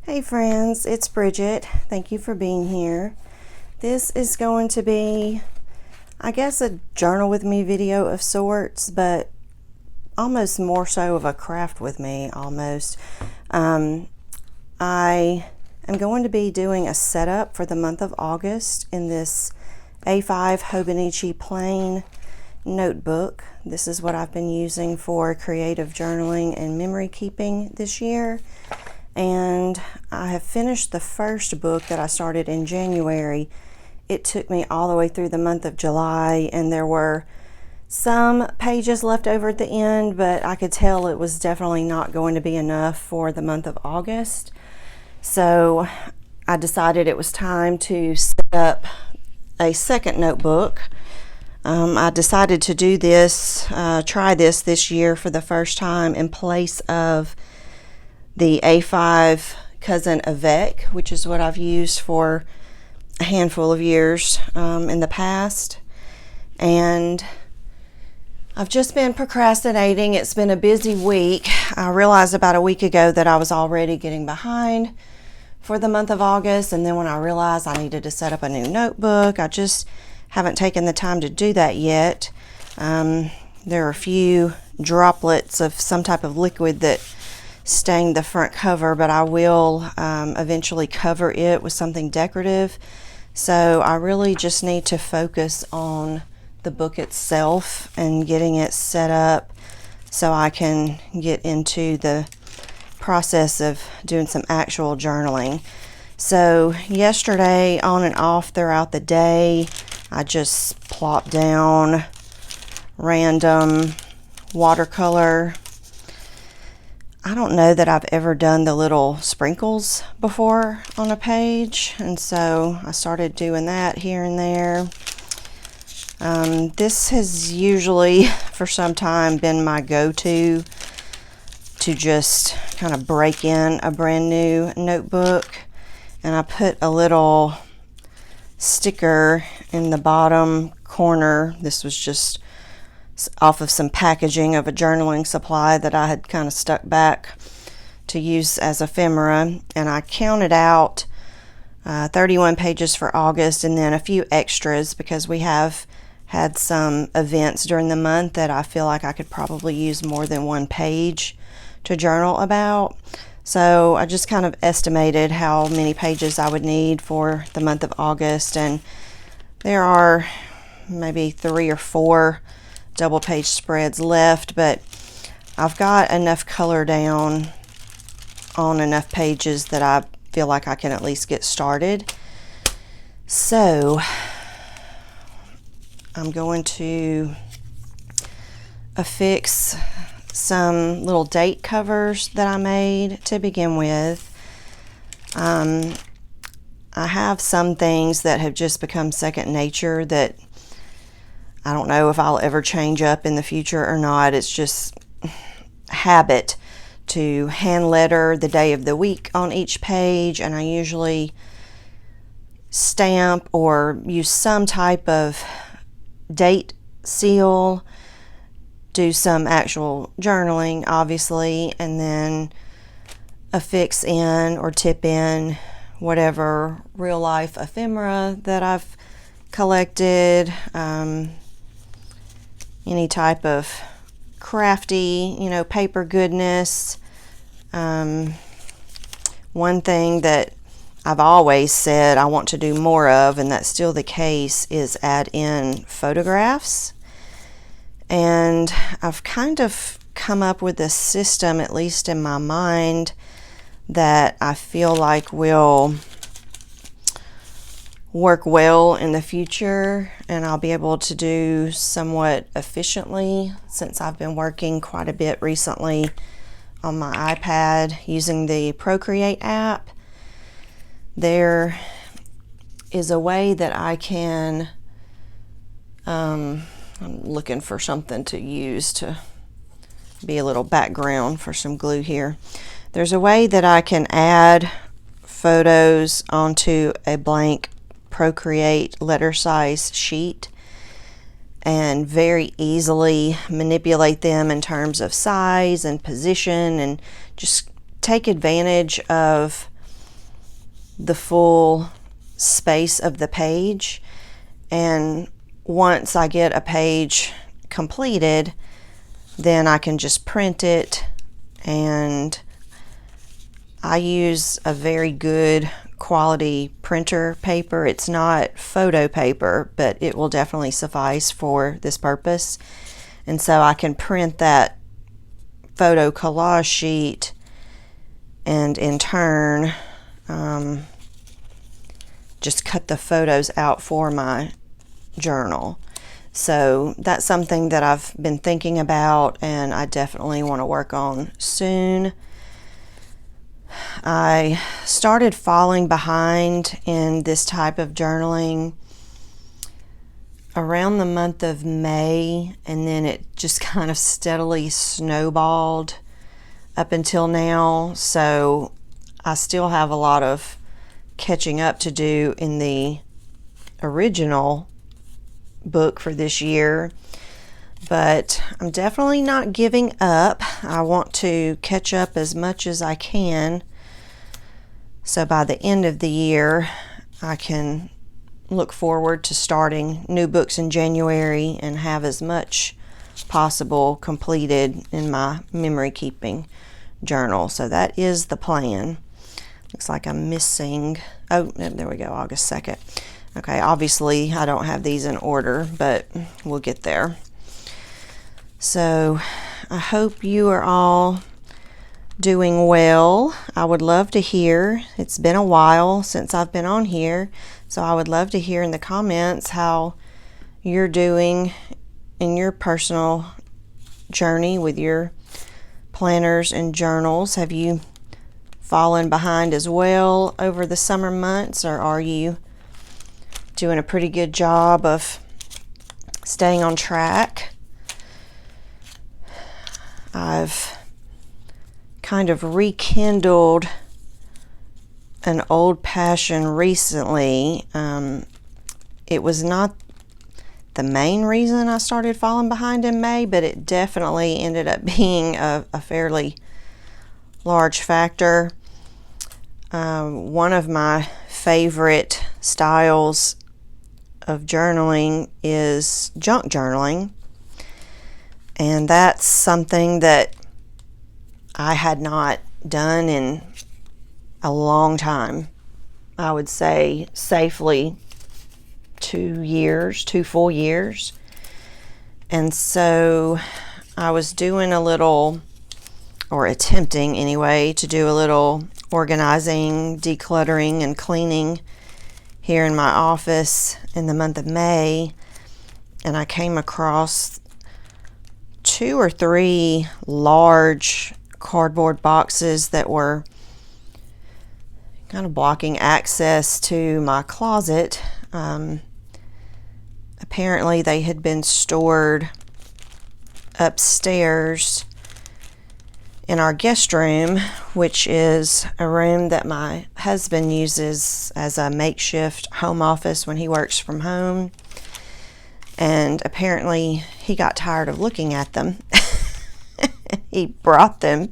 Hey friends, it's Bridget. Thank you for being here. This is going to be, I guess, a journal with me video of sorts, but almost more so of a craft with me almost. I am going to be doing a setup for the month of August in this A5 Hobonichi plain notebook. This is what I've been using for creative journaling and memory keeping this year. And I have finished the first book that I started in January. It took me all the way through the month of July, and there were some pages left over at the end, but I could tell it was definitely not going to be enough for the month of August. So I decided it was time to set up a second notebook. I decided to do this, try this year for the first time in place of the A5 Cousin Avec, which is what I've used for a handful of years in the past. And I've just been procrastinating. It's been a busy week. I realized about a week ago that I was already getting behind for the month of August, and then when I realized I needed to set up a new notebook, I just haven't taken the time to do that yet. There are a few droplets of some type of liquid that stained the front cover, but I will eventually cover it with something decorative. So I really just need to focus on the book itself and getting it set up so I can get into the process of doing some actual journaling. So yesterday, on and off throughout the day, I just plopped down random watercolor. I don't know that I've ever done the little sprinkles before on a page, and so I started doing that here and there. This has usually for some time been my go-to to just kind of break in a brand new notebook, and I put a little sticker in the bottom corner. This was just off of some packaging of a journaling supply that I had kind of stuck back to use as ephemera, and I counted out 31 pages for August and then a few extras because we have had some events during the month that I feel like I could probably use more than one page to journal about. So I just kind of estimated how many pages I would need for the month of August, and there are maybe 3 or 4 double page spreads left, but I've got enough color down on enough pages that I feel like I can at least get started. So I'm going to affix some little date covers that I made to begin with. I have some things that have just become second nature that I don't know if I'll ever change up in the future or not. It's just habit to hand letter the day of the week on each page, and I usually stamp or use some type of date seal, do some actual journaling obviously, and then affix in or tip in whatever real life ephemera that I've collected, any type of crafty, paper goodness. One thing that I've always said I want to do more of, and that's still the case, is add in photographs. And I've kind of come up with a system, at least in my mind, that I feel like will work well in the future, and I'll be able to do somewhat efficiently since I've been working quite a bit recently on my iPad using the Procreate app. There is a way that I can, I'm looking for something to use to be a little background for some glue here. There's a way that I can add photos onto a blank Procreate letter size sheet and very easily manipulate them in terms of size and position, and just take advantage of the full space of the page, and once I get a page completed, then I can just print it. And I use a very good quality printer paper. It's not photo paper, but it will definitely suffice for this purpose. And so I can print that photo collage sheet and in turn just cut the photos out for my journal. So that's something that I've been thinking about, and I definitely want to work on soon. I started falling behind in this type of journaling around the month of May, and then it just kind of steadily snowballed up until now. So I still have a lot of catching up to do in the original book for this year, but I'm definitely not giving up. I want to catch up as much as I can, so by the end of the year I can look forward to starting new books in January and have as much possible completed in my memory keeping journal. So that is the plan. Looks like I'm missing, oh, there we go, August 2nd. Okay, obviously I don't have these in order, but we'll get there. So I hope you are all doing well. I would love to hear. It's been a while since I've been on here, so I would love to hear in the comments how you're doing in your personal journey with your planners and journals. Have you fallen behind as well over the summer months, or are you doing a pretty good job of staying on track? I've kind of rekindled an old passion recently. It was not the main reason I started falling behind in May, but it definitely ended up being a fairly large factor. One of my favorite styles of journaling is junk journaling, and that's something that I had not done in a long time. I would say safely 2 full years. And so I was doing a little, or attempting anyway, to do a little organizing, decluttering, and cleaning here in my office in the month of May, and I came across 2 or 3 large cardboard boxes that were kind of blocking access to my closet. Apparently they had been stored upstairs in our guest room, which is a room that my husband uses as a makeshift home office when he works from home. And apparently he got tired of looking at them. He brought them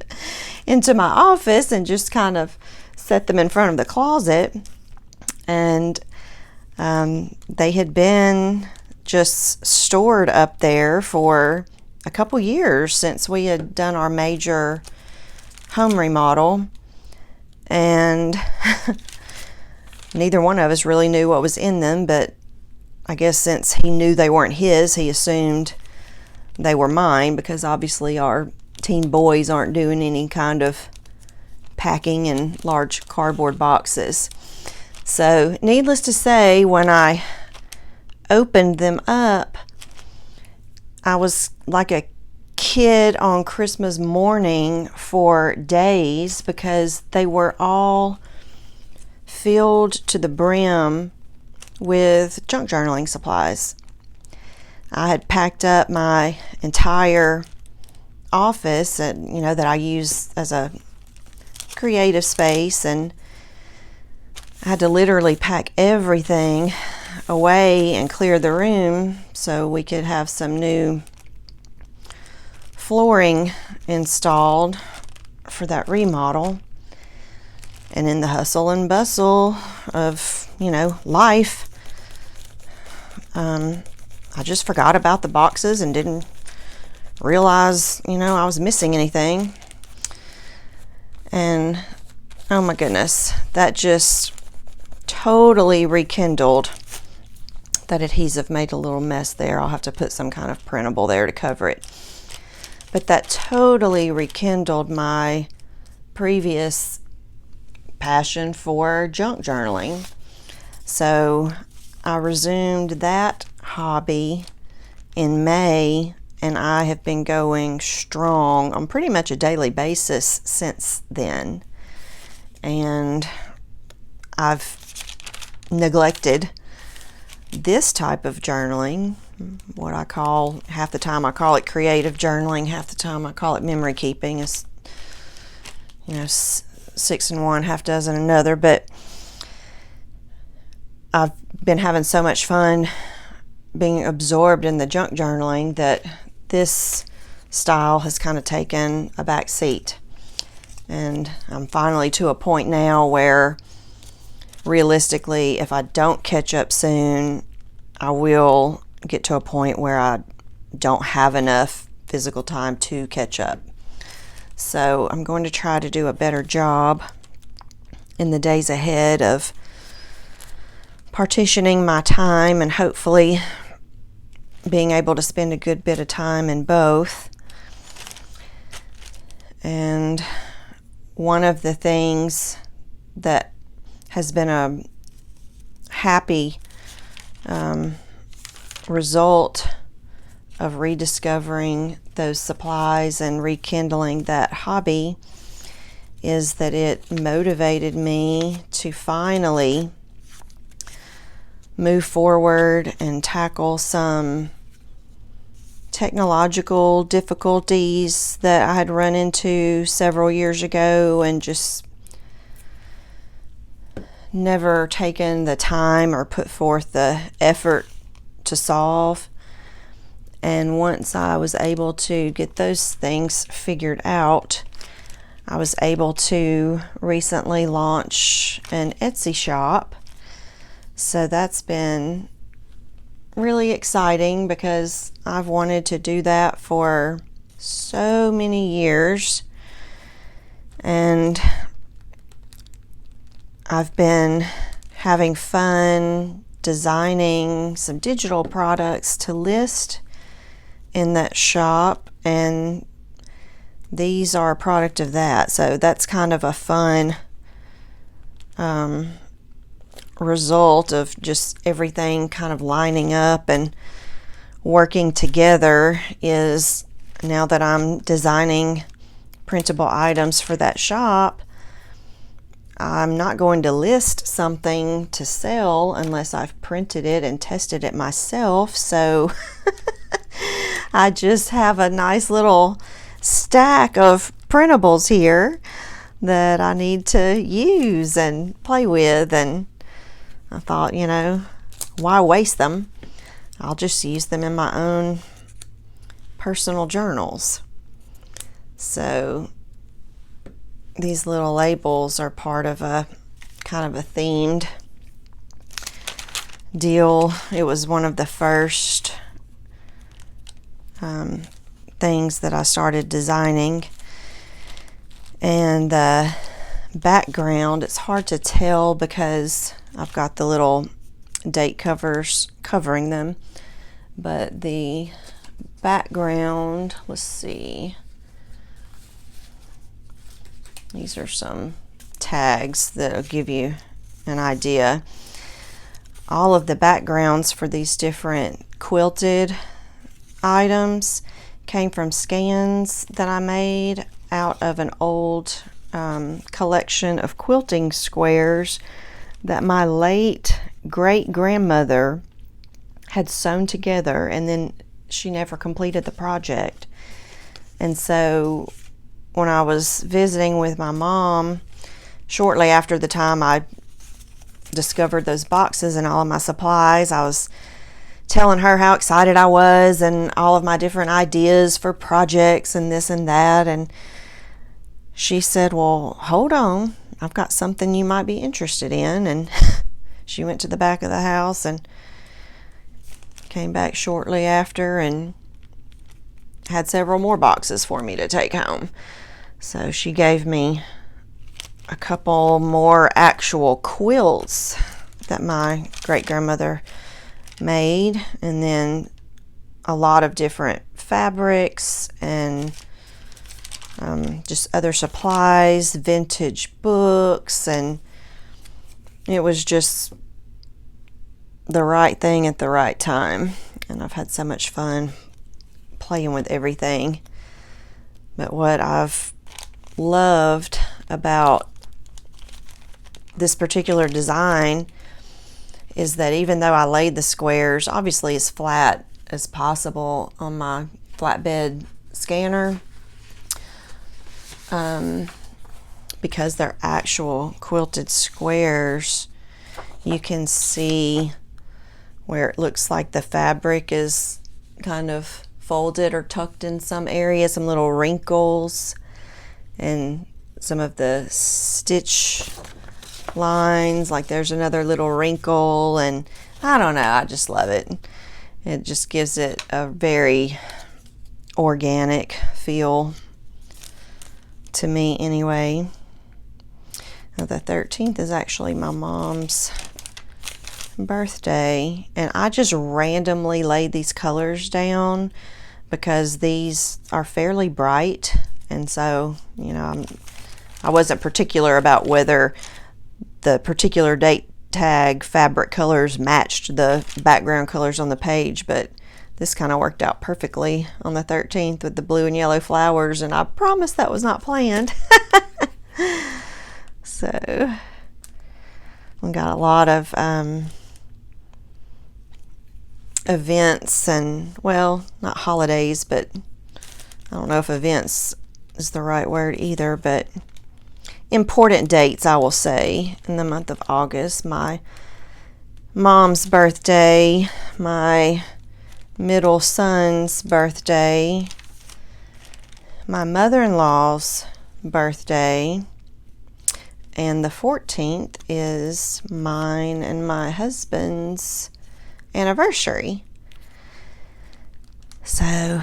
into my office and just kind of set them in front of the closet. And they had been just stored up there for a couple years since we had done our major home remodel, and neither one of us really knew what was in them, but I guess since he knew they weren't his, he assumed they were mine, because obviously our teen boys aren't doing any kind of packing in large cardboard boxes. So needless to say, when I opened them up, I was like a kid on Christmas morning for days, because they were all filled to the brim with junk journaling supplies. I had packed up my entire office that I use as a creative space, and I had to literally pack everything away and clear the room so we could have some new flooring installed for that remodel. And in the hustle and bustle of, life, I just forgot about the boxes and didn't realize, I was missing anything. And oh my goodness, that just totally rekindled. That adhesive made a little mess there. I'll have to put some kind of printable there to cover it. But that totally rekindled my previous passion for junk journaling. So I resumed that hobby in May, and I have been going strong on pretty much a daily basis since then. And I've neglected this type of journaling, what I call, half the time I call it creative journaling, half the time I call it memory keeping. It's, 6 in one, half dozen another, but I've been having so much fun being absorbed in the junk journaling that this style has kind of taken a back seat. And I'm finally to a point now where realistically, if I don't catch up soon, I will get to a point where I don't have enough physical time to catch up. So I'm going to try to do a better job in the days ahead of partitioning my time and hopefully being able to spend a good bit of time in both. And one of the things that has been a happy result of rediscovering those supplies and rekindling that hobby is that it motivated me to finally move forward and tackle some technological difficulties that I had run into several years ago and just never taken the time or put forth the effort to solve. And once I was able to get those things figured out, I was able to recently launch an Etsy shop. So that's been really exciting because I've wanted to do that for so many years. And I've been having fun designing some digital products to list in that shop, and these are a product of that. So that's kind of a fun result of just everything kind of lining up and working together. Is now that I'm designing printable items for that shop, I'm not going to list something to sell unless I've printed it and tested it myself. So I just have a nice little stack of printables here that I need to use and play with, and I thought, why waste them? I'll just use them in my own personal journals. So these little labels are part of a kind of a themed deal. It was one of the first things that I started designing. And the background, it's hard to tell because I've got the little date covers covering them, but the background, let's see, these are some tags that'll give you an idea. All of the backgrounds for these different quilted items came from scans that I made out of an old collection of quilting squares that my late great-grandmother had sewn together, and then she never completed the project. And so when I was visiting with my mom shortly after the time I discovered those boxes and all of my supplies, I was telling her how excited I was and all of my different ideas for projects and this and that. And she said, well, hold on, I've got something you might be interested in. And she went to the back of the house and came back shortly after and had several more boxes for me to take home. So she gave me a couple more actual quilts that my great-grandmother made, and then a lot of different fabrics and just other supplies, vintage books, and it was just the right thing at the right time. And I've had so much fun playing with everything. But what I've loved about this particular design is that even though I laid the squares obviously as flat as possible on my flatbed scanner, because they're actual quilted squares, you can see where it looks like the fabric is kind of folded or tucked in some areas, some little wrinkles, and some of the stitch lines, like there's another little wrinkle, and I don't know, I just love it. It just gives it a very organic feel to me anyway. Now, the 13th is actually my mom's birthday, and I just randomly laid these colors down because these are fairly bright, and so, you know, I wasn't particular about whether the particular date tag fabric colors matched the background colors on the page, but this kind of worked out perfectly on the 13th with the blue and yellow flowers, and I promise that was not planned. So we got a lot of events, and, well, not holidays, but I don't know if events is the right word either, but important dates, I will say, in the month of August. My mom's birthday, my middle son's birthday, my mother-in-law's birthday, and the 14th is mine and my husband's anniversary. So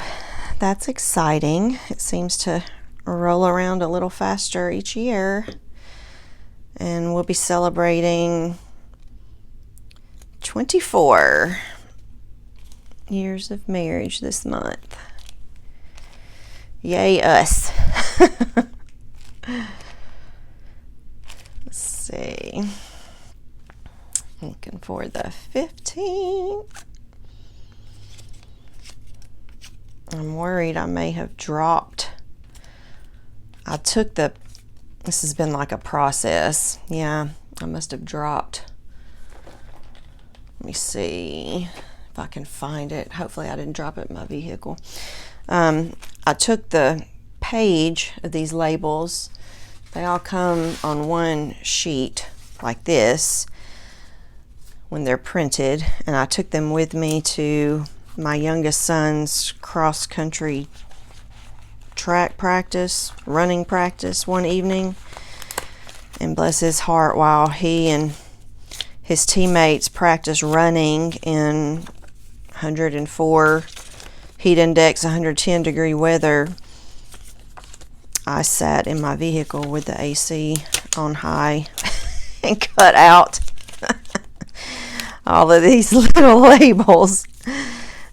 that's exciting. It seems to roll around a little faster each year, and we'll be celebrating 24 years of marriage this month. Yay us. Let's see, looking for the 15th. I'm worried I may have dropped. I took the, this has been like a process. Yeah, I must have dropped. Let me see if I can find it. Hopefully I didn't drop it in my vehicle. I took the page of these labels. They all come on one sheet like this when they're printed, and I took them with me to my youngest son's cross-country track practice, running practice one evening, and bless his heart, while he and his teammates practiced running in 104 heat index, 110 degree weather, I sat in my vehicle with the AC on high and cut out all of these little labels.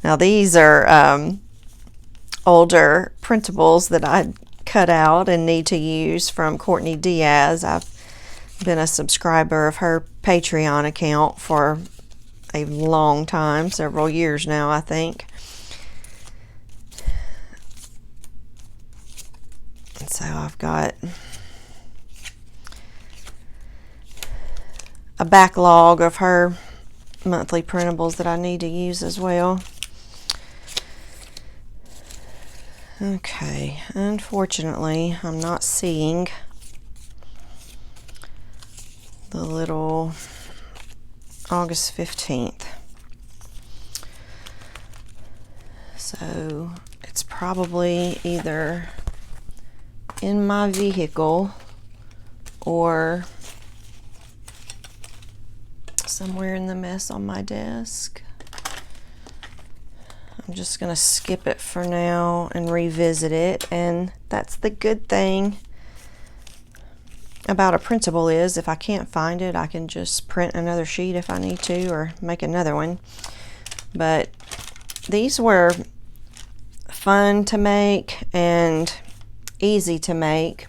Now these are older printables that I cut out and need to use from Courtney Diaz. I've been a subscriber of her Patreon account for a long time, several years now, I think. And so I've got a backlog of her monthly printables that I need to use as well. Okay, unfortunately, I'm not seeing the little August 15th. So it's probably either in my vehicle or somewhere in the mess on my desk. I'm just going to skip it for now and revisit it, and that's the good thing about a printable is if I can't find it, I can just print another sheet if I need to, or make another one. But these were fun to make and easy to make.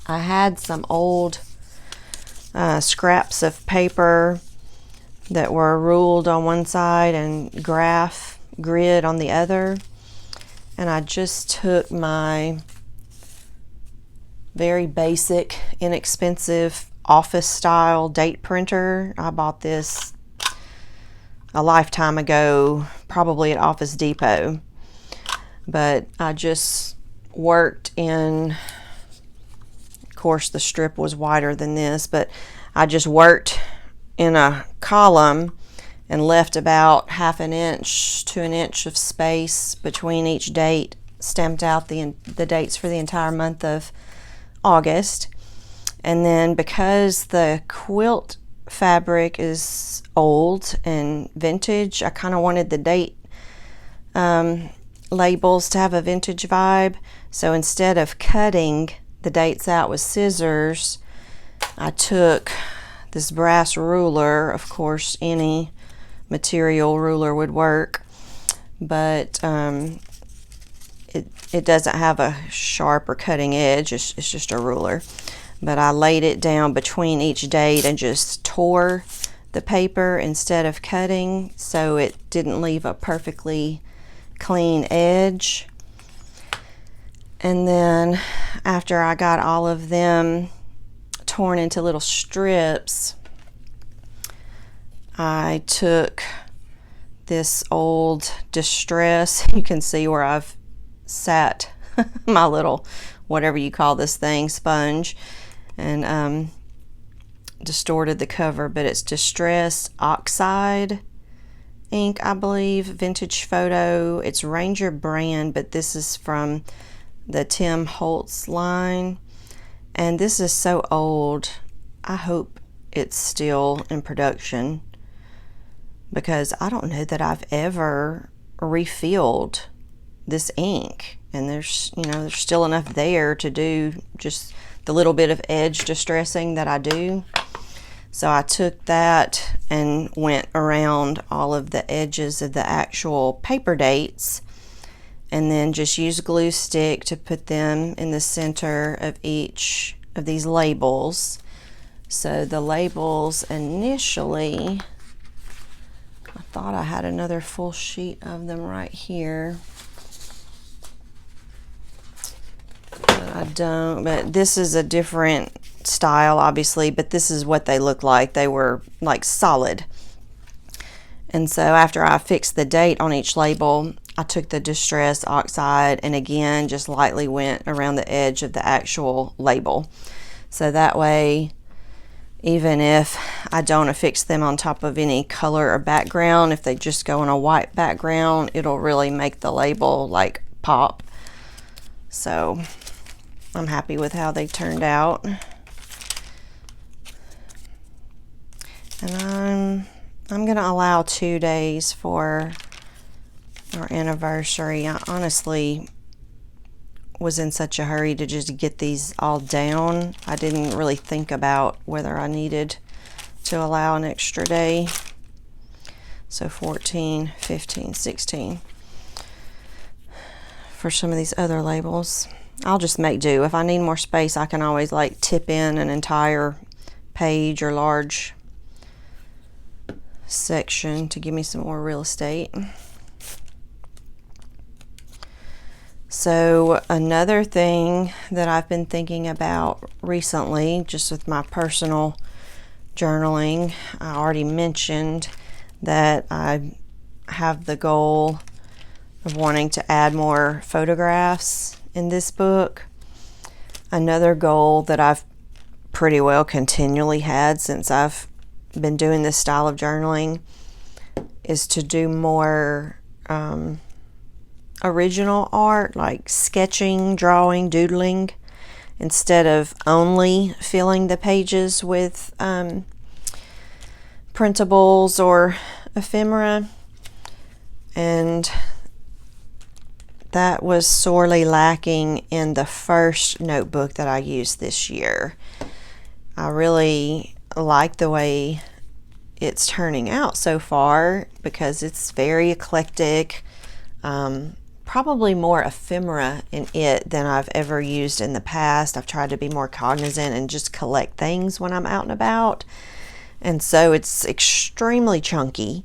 I had some old scraps of paper that were ruled on one side and graph grid on the other, and I just took my very basic, inexpensive office style date printer. I bought this a lifetime ago, probably at Office Depot, but I just worked in, of course the strip was wider than this, but I just worked in a column and left about 1/2 inch to 1 inch of space between each date, stamped out the dates for the entire month of August. And then because the quilt fabric is old and vintage, I kind of wanted the date labels to have a vintage vibe. So instead of cutting the dates out with scissors, I took this brass ruler. Of course, any material ruler would work, but it doesn't have a sharp or cutting edge. It's just a ruler. But I laid it down between each date and just tore the paper instead of cutting, so it didn't leave a perfectly clean edge. And then after I got all of them torn into little strips, I took this old distress. You can see where I've sat my little, whatever you call this thing, sponge, and distorted the cover, but it's Distress Oxide ink, I believe, vintage photo. It's Ranger brand, but this is from the Tim Holtz line, and this is so old. I hope it's still in production, because I don't know that I've ever refilled this ink, and there's still enough there to do just the little bit of edge distressing that I do. So I took that and went around all of the edges of the actual paper dates, and then just used glue stick to put them in the center of each of these labels. So the labels initially, I thought I had another full sheet of them right here, but I don't. But this is a different style, obviously, but this is what they look like. They were like solid. And so after I fixed the date on each label, I took the Distress Oxide and again just lightly went around the edge of the actual label. So that way, even if I don't affix them on top of any color or background, if they just go on a white background, it'll really make the label like pop. So I'm happy with how they turned out. And I'm gonna allow 2 days for our anniversary. I honestly was in such a hurry to just get these all down. I didn't really think about whether I needed to allow an extra day. So 14, 15, 16 for some of these other labels. I'll just make do. If I need more space, I can always like tip in an entire page or large section to give me some more real estate. So another thing that I've been thinking about recently, just with my personal journaling, I already mentioned that I have the goal of wanting to add more photographs in this book. Another goal that I've pretty well continually had since I've been doing this style of journaling is to do more original art, like sketching, drawing, doodling instead of only filling the pages with printables or ephemera. And that was sorely lacking in the first notebook that I used this year. I really like the way it's turning out so far because it's very eclectic, probably more ephemera in it than I've ever used in the past. I've tried to be more cognizant and just collect things when I'm out and about, and so it's extremely chunky.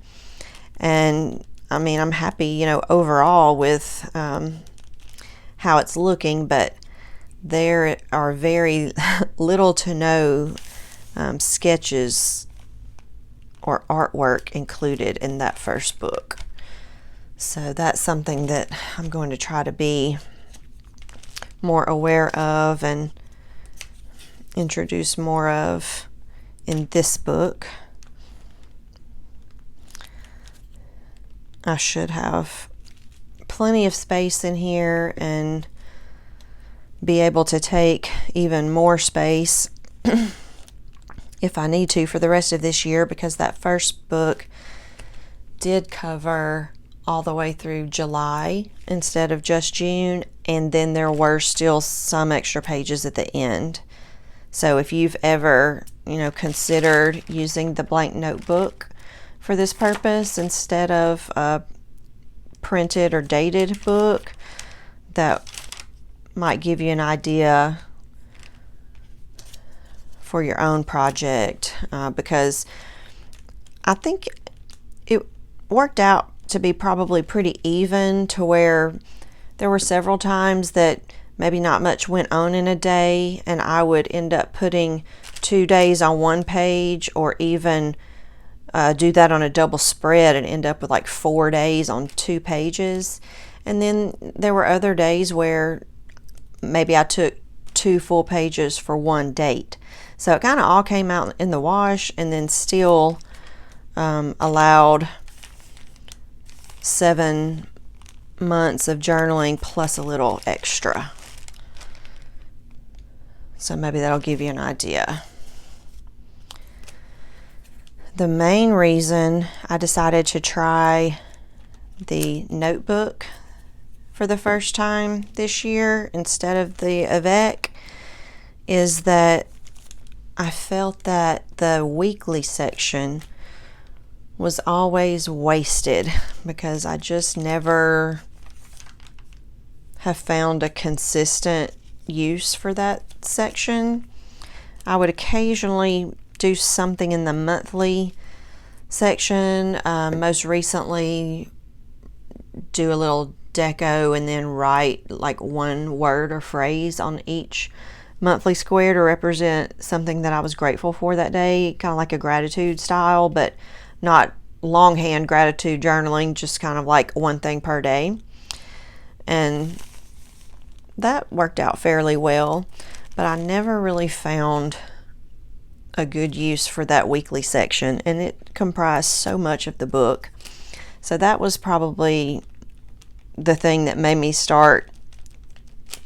And I mean, I'm happy, you know, overall with how it's looking, but there are very little to no sketches or artwork included in that first book. So that's something that I'm going to try to be more aware of and introduce more of in this book. I should have plenty of space in here and be able to take even more space if I need to for the rest of this year, because that first book did cover all the way through July instead of just June, and then there were still some extra pages at the end. So if you've ever, you know, considered using the blank notebook for this purpose instead of a printed or dated book, that might give you an idea for your own project, because I think it worked out to be probably pretty even, to where there were several times that maybe not much went on in a day, and I would end up putting 2 days on one page, or even do that on a double spread and end up with like 4 days on 2 pages. And then there were other days where maybe I took 2 full pages for one date. So it kind of all came out in the wash, and then still allowed 7 months of journaling plus a little extra. So maybe that'll give you an idea. The main reason I decided to try the notebook for the first time this year instead of the A5 is that I felt that the weekly section was always wasted, because I just never have found a consistent use for that section. I would occasionally do something in the monthly section. Most recently, do a little deco and then write like one word or phrase on each monthly square to represent something that I was grateful for that day, kind of like a gratitude style, but not longhand gratitude journaling, just kind of like one thing per day. And that worked out fairly well, but I never really found a good use for that weekly section, and it comprised so much of the book. So that was probably the thing that made me start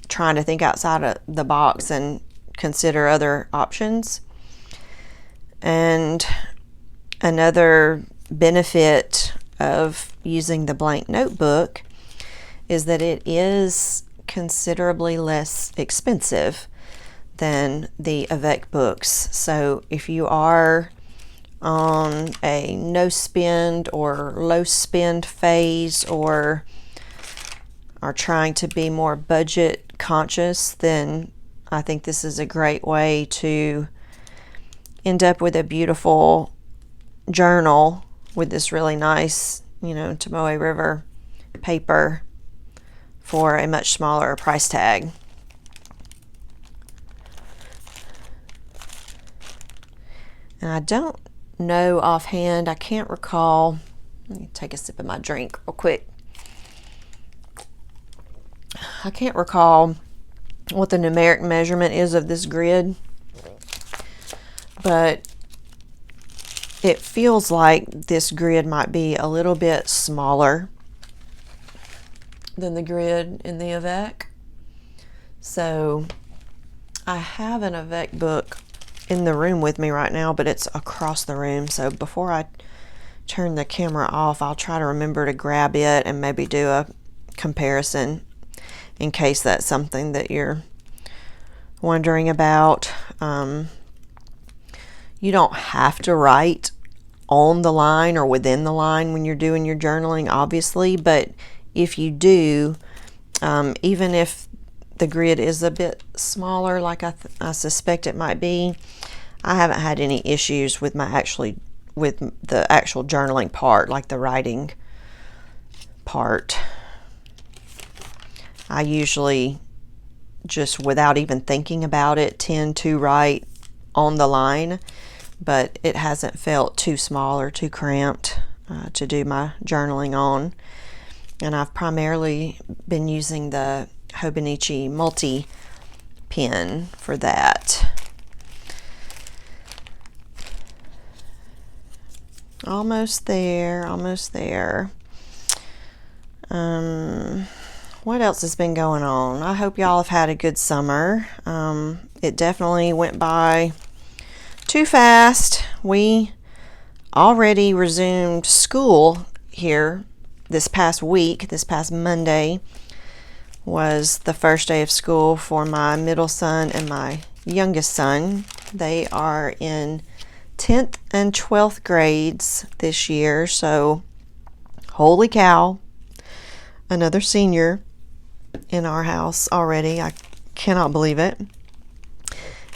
trying to think outside of the box and consider other options. And another benefit of using the blank notebook is that it is considerably less expensive than the A5 books. So if you are on a no spend or low spend phase, or are trying to be more budget conscious, then I think this is a great way to end up with a beautiful journal with this really nice, you know, Tomoe River paper for a much smaller price tag. And I don't know offhand, I can't recall. Let me take a sip of my drink real quick. I can't recall what the numeric measurement is of this grid, but it feels like this grid might be a little bit smaller than the grid in the A5. So I have an Avec book in the room with me right now, but it's across the room. So before I turn the camera off, I'll try to remember to grab it and maybe do a comparison in case that's something that you're wondering about. You don't have to write on the line or within the line when you're doing your journaling, obviously, but if you do, even if the grid is a bit smaller like I suspect it might be, I haven't had any issues with the actual journaling part, like the writing part. I usually, just without even thinking about it, tend to write on the line, but it hasn't felt too small or too cramped to do my journaling on. And I've primarily been using the Hobonichi multi pen for that. Almost there, almost there. What else has been going on? I hope y'all have had a good summer. It definitely went by too fast. We already resumed school here this past week. This past Monday was the first day of school for my middle son and my youngest son. They are in 10th and 12th grades this year, so holy cow, another senior in our house already. I cannot believe it.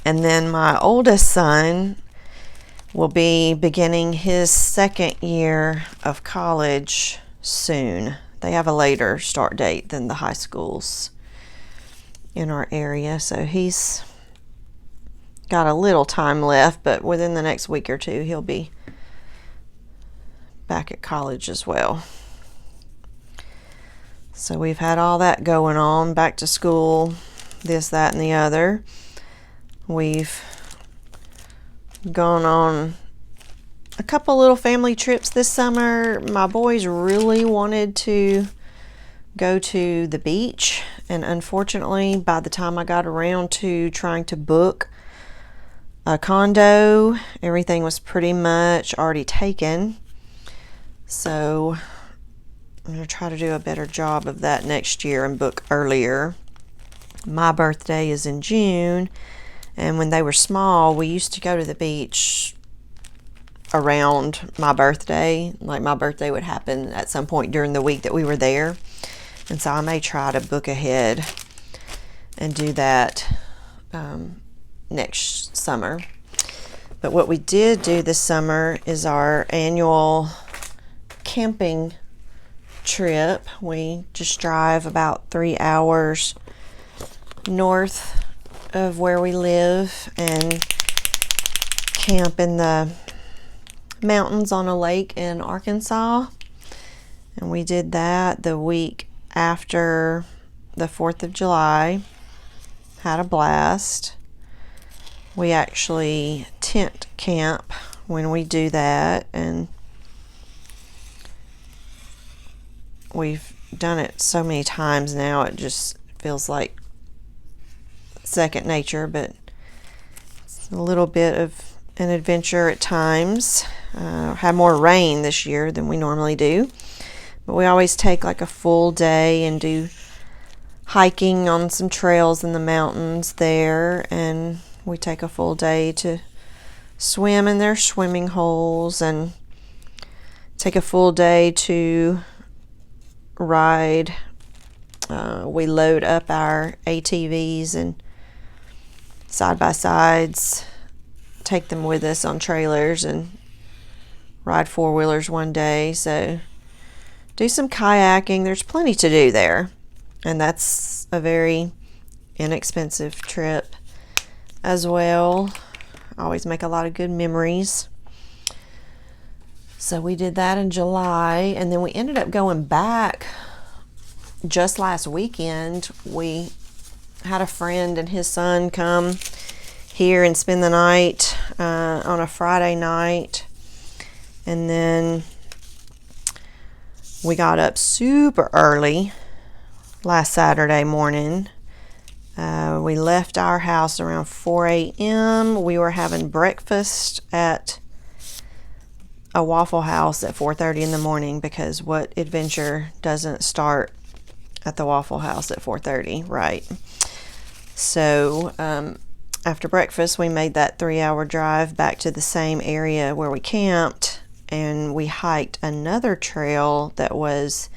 And then my oldest son will be beginning his second year of college soon. They have a later start date than the high schools in our area, so he's got a little time left, but within the next week or two he'll be back at college as well. So we've had all that going on, back to school, this, that, and the other. We've gone on a couple little family trips this summer. My boys really wanted to go to the beach, and unfortunately, by the time I got around to trying to book a condo, everything was pretty much already taken. So I'm going to try to do a better job of that next year and book earlier. My birthday is in June, and when they were small, we used to go to the beach around my birthday. Like, my birthday would happen at some point during the week that we were there. And so I may try to book ahead and do that next summer. But what we did do this summer is our annual camping trip. We just drive about 3 hours north of where we live and camp in the mountains on a lake in Arkansas. And we did that the week after the 4th of July. Had a blast. We actually tent camp when we do that, and we've done it so many times now it just feels like second nature, but it's a little bit of an adventure at times. Had more rain this year than we normally do, but we always take like a full day and do hiking on some trails in the mountains there, and we take a full day to swim in their swimming holes and take a full day to ride. We load up our ATVs and side-by-sides, take them with us on trailers, and ride four-wheelers one day. So do some kayaking. There's plenty to do there, and that's a very inexpensive trip as well. Always make a lot of good memories. So we did that in July, and then we ended up going back just last weekend. We had a friend and his son come here and spend the night on a Friday night, and then we got up super early last Saturday morning We left our house around 4 a.m. We were having breakfast at a Waffle House at 4:30 in the morning, because what adventure doesn't start at the Waffle House at 4:30, right? So after breakfast, we made that 3-hour drive back to the same area where we camped, and we hiked another trail that was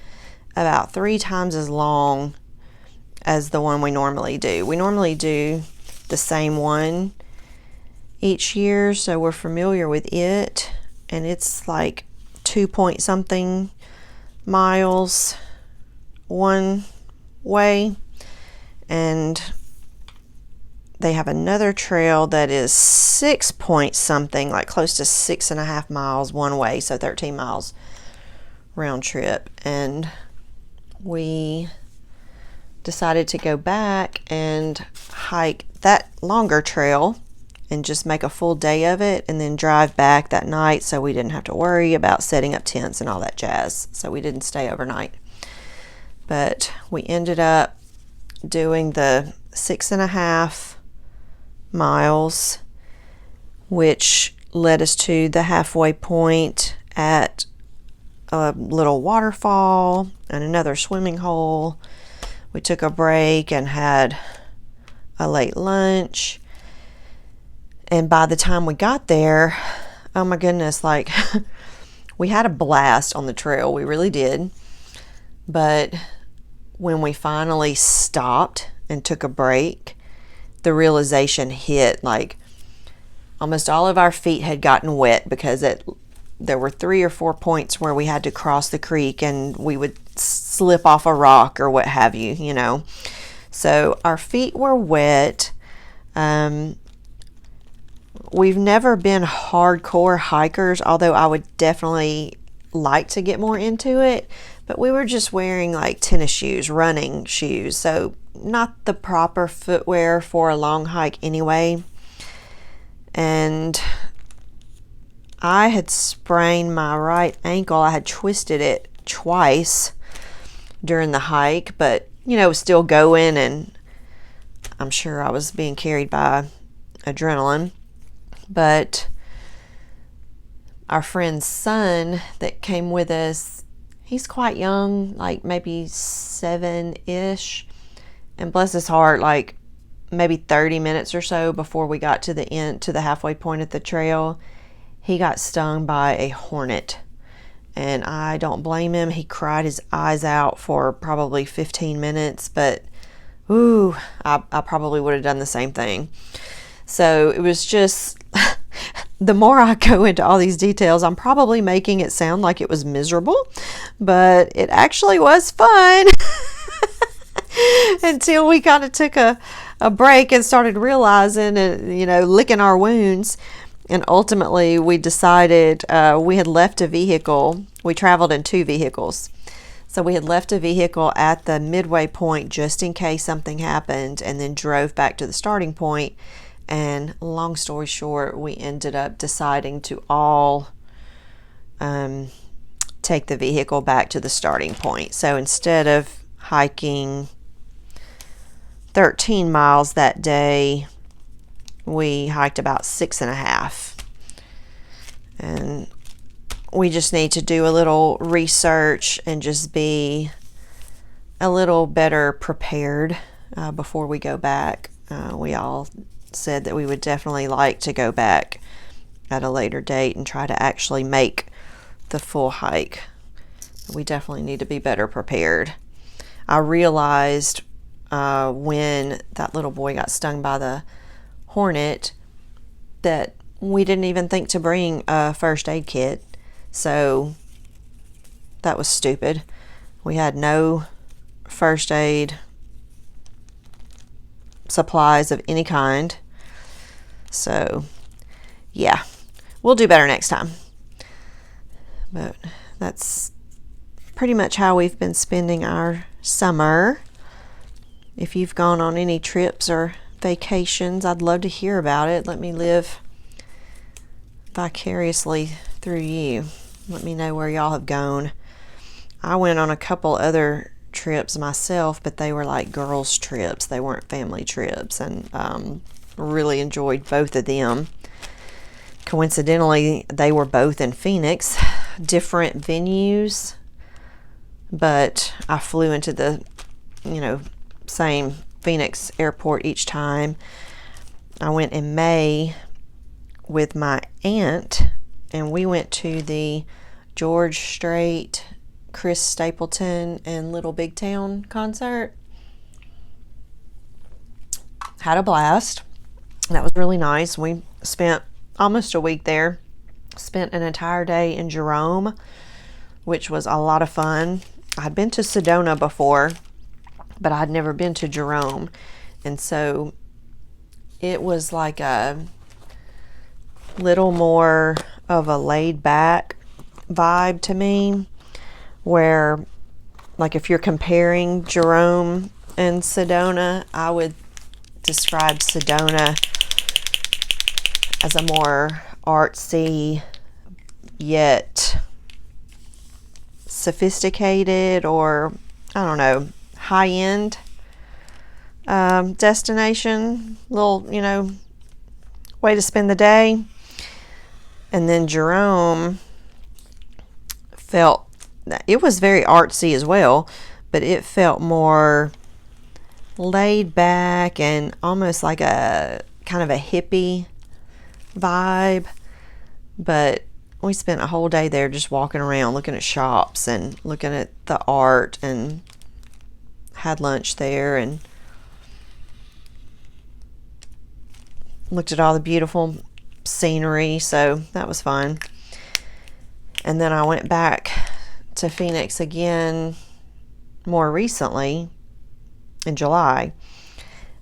about 3 times as long as the one we normally do. We normally do the same one each year, so we're familiar with it, and it's like 2 point something miles one way, and they have another trail that is 6 point something, like close to 6.5 miles one way, so 13 miles round trip. And we decided to go back and hike that longer trail and just make a full day of it, and then drive back that night, so we didn't have to worry about setting up tents and all that jazz. So we didn't stay overnight, but we ended up doing the 6.5 miles, which led us to the halfway point at a little waterfall and another swimming hole. We took a break and had a late lunch, and by the time we got there, oh my goodness, like we had a blast on the trail. We really did. But when we finally stopped and took a break, the realization hit, like almost all of our feet had gotten wet, because there were 3 or 4 points where we had to cross the creek and we would slip off a rock or what have you, you know. So our feet were wet. We've never been hardcore hikers, although I would definitely like to get more into it. But we were just wearing like tennis shoes, running shoes, so not the proper footwear for a long hike anyway. And I had sprained my right ankle. I had twisted it twice during the hike, but you know, it was still going, and I'm sure I was being carried by adrenaline. But our friend's son that came with us, he's quite young, like maybe 7-ish, and bless his heart, like maybe 30 minutes or so before we got to the end, to the halfway point of the trail, he got stung by a hornet. And I don't blame him. He cried his eyes out for probably 15 minutes, but ooh, I probably would have done the same thing. So it was just, the more I go into all these details, I'm probably making it sound like it was miserable, but it actually was fun until we kind of took a break and started realizing and, you know, licking our wounds. And ultimately we decided, we had left a vehicle. We traveled in 2 vehicles. So we had left a vehicle at the midway point just in case something happened, and then drove back to the starting point. And long story short, we ended up deciding to all take the vehicle back to the starting point. So instead of hiking 13 miles that day, we hiked about 6.5. And we just need to do a little research and just be a little better prepared before we go back. We all said that we would definitely like to go back at a later date and try to actually make the full hike. We definitely need to be better prepared. I realized when that little boy got stung by the hornet that we didn't even think to bring a first aid kit, so that was stupid. We had no first aid supplies of any kind. So yeah, we'll do better next time. But that's pretty much how we've been spending our summer. If you've gone on any trips or vacations, I'd love to hear about it. Let me live vicariously through you. Let me know where y'all have gone. I went on a couple other trips myself, but they were like girls trips. They weren't family trips, and really enjoyed both of them. Coincidentally, they were both in Phoenix, different venues, but I flew into the, same Phoenix airport each time. I went in May with my aunt, and we went to the George Strait, Chris Stapleton, and Little Big Town concert. Had a blast. That was really nice. We spent almost a week there. Spent an entire day in Jerome, which was a lot of fun. I'd been to Sedona before, but I'd never been to Jerome. And so it was like a little more of a laid back vibe to me, where like if you're comparing Jerome and Sedona, I would describe Sedona as a more artsy yet sophisticated, or I don't know, high-end destination, little, way to spend the day. And then Jerome it was very artsy as well, but it felt more laid back and almost like a kind of a hippie vibe. But we spent a whole day there just walking around, looking at shops and looking at the art, and had lunch there and looked at all the beautiful scenery. So that was fun. And then I went back to Phoenix again more recently in July,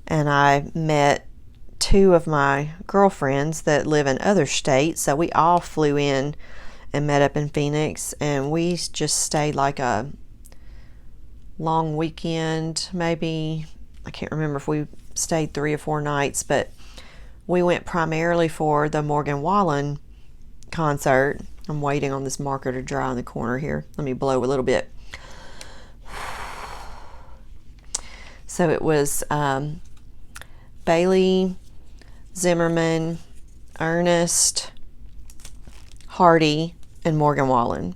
and I met two of my girlfriends that live in other states. So we all flew in and met up in Phoenix, and we just stayed like a long weekend. Maybe, I can't remember if we stayed 3 or 4 nights, but we went primarily for the Morgan Wallen concert. I'm waiting on this marker to dry in the corner here. Let me blow a little bit. So it was Bailey, Zimmerman, Ernest, Hardy, and Morgan Wallen.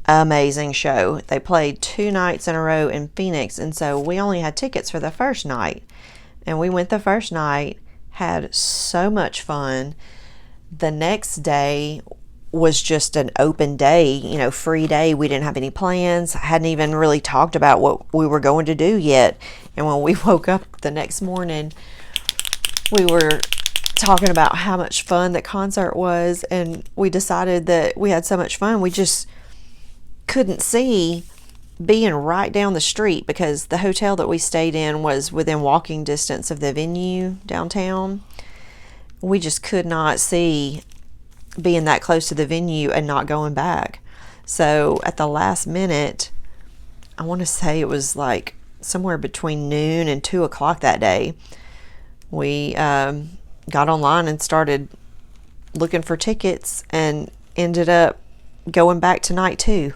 Amazing show. They played 2 nights in a row in Phoenix, and so we only had tickets for the first night. And we went the first night, had so much fun. The next day was just an open day, free day. We didn't have any plans. I hadn't even really talked about what we were going to do yet. And when we woke up the next morning, we were talking about how much fun the concert was, and we decided that we had so much fun, we just couldn't see being right down the street, because the hotel that we stayed in was within walking distance of the venue downtown. We just could not see being that close to the venue and not going back. So at the last minute, I want to say it was like somewhere between noon and 2 o'clock that day, we got online and started looking for tickets, and ended up going back to night 2.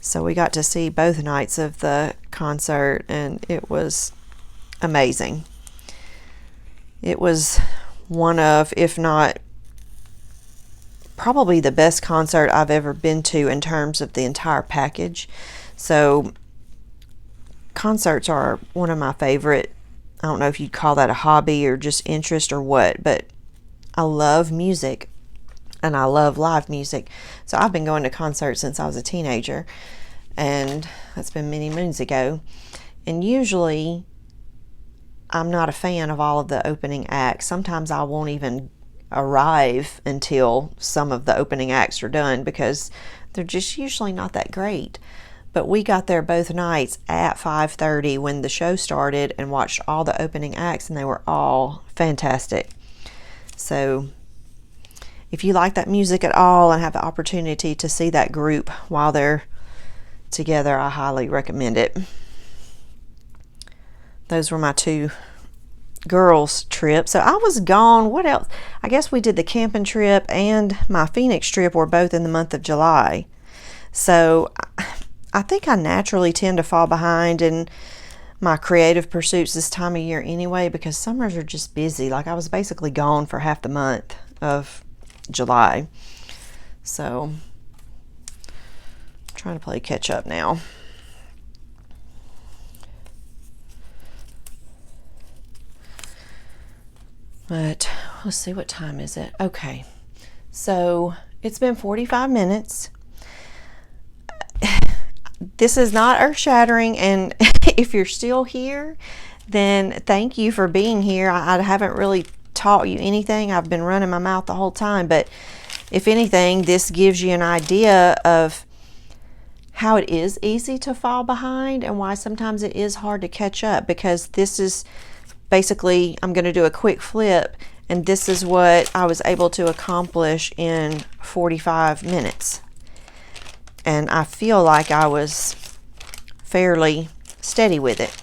So we got to see both nights of the concert, and it was amazing. It was one of, if not probably the best concert I've ever been to in terms of the entire package. So concerts are one of my favorite. I don't know if you'd call that a hobby or just interest or what, but I love music, and I love live music. So I've been going to concerts since I was a teenager, and that's been many moons ago. And usually I'm not a fan of all of the opening acts. Sometimes I won't even arrive until some of the opening acts are done, because they're just usually not that great. But we got there both nights at 5:30 when the show started, and watched all the opening acts, and they were all fantastic. So if you like that music at all and have the opportunity to see that group while they're together, I highly recommend it. Those were my 2 girls trips. So I was gone. What else? I guess we did the camping trip and my Phoenix trip were both in the month of July. So I think I naturally tend to fall behind in my creative pursuits this time of year anyway, because summers are just busy. Like, I was basically gone for half the month of July. So I'm trying to play catch up now. But let's see, what time is it? Okay, so it's been 45 minutes. This is not earth-shattering, and if you're still here, then thank you for being here. I haven't really taught you anything. I've been running my mouth the whole time, but if anything, this gives you an idea of how it is easy to fall behind and why sometimes it is hard to catch up, because this is basically, I'm going to do a quick flip, and this is what I was able to accomplish in 45 minutes. And I feel like I was fairly steady with it.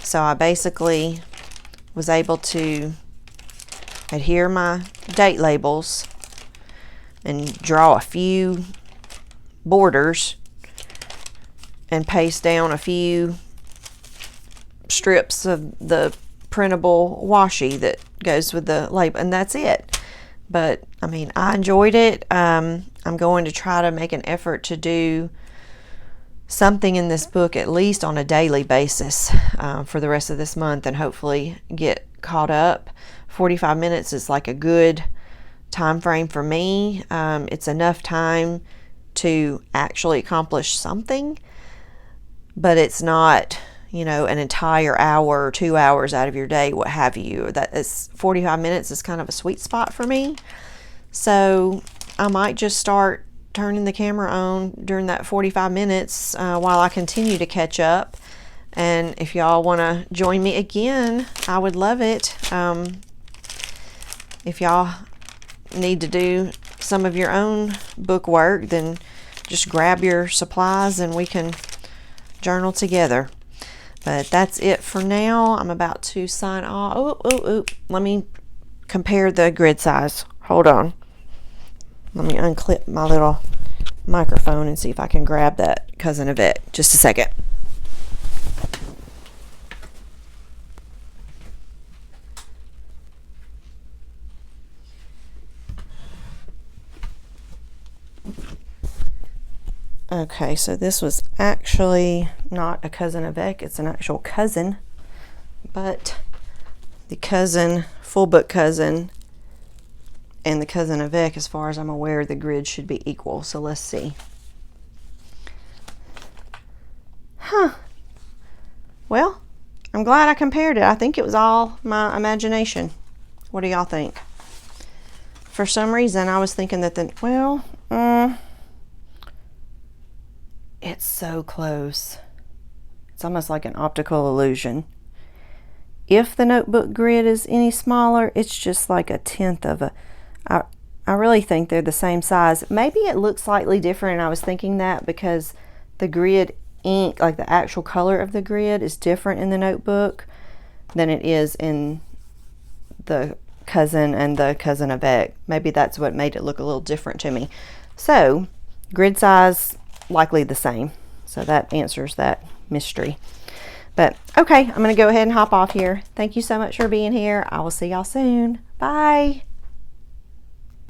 So I basically was able to adhere my date labels and draw a few borders and paste down a few strips of the printable washi that goes with the label, and that's it. But I mean, I enjoyed it. I'm going to try to make an effort to do something in this book at least on a daily basis for the rest of this month, and hopefully get caught up. 45 minutes is like a good time frame for me. It's enough time to actually accomplish something, but it's not, you know, an entire hour or 2 hours out of your day, what have you. That is 45 minutes is kind of a sweet spot for me. So I might just start turning the camera on during that 45 minutes while I continue to catch up. And if y'all want to join me again, I would love it. If y'all need to do some of your own book work, then just grab your supplies and we can journal together. But that's it for now. I'm about to sign off. Let me compare the grid size. Hold on. Let me unclip my little microphone and see if I can grab that cousin Yvette. Just a second. Okay, so this was actually not a cousin Yvette, it's an actual cousin, but the cousin, full book cousin, and the cousin Yvette, as far as I'm aware, the grid should be equal. So let's see. Well, I'm glad I compared it. I think it was all my imagination. What do y'all think? For some reason, I was thinking that it's so close. It's almost like an optical illusion. If the notebook grid is any smaller, it's just like a tenth of a... I really think they're the same size. Maybe it looks slightly different, and I was thinking that because the grid ink, like the actual color of the grid, is different in the notebook than it is in the cousin and the cousin Yvette. Maybe that's what made it look a little different to me. So, grid size, likely the same. So that answers that mystery. But okay, I'm going to go ahead and hop off here. Thank you so much for being here. I will see y'all soon. Bye.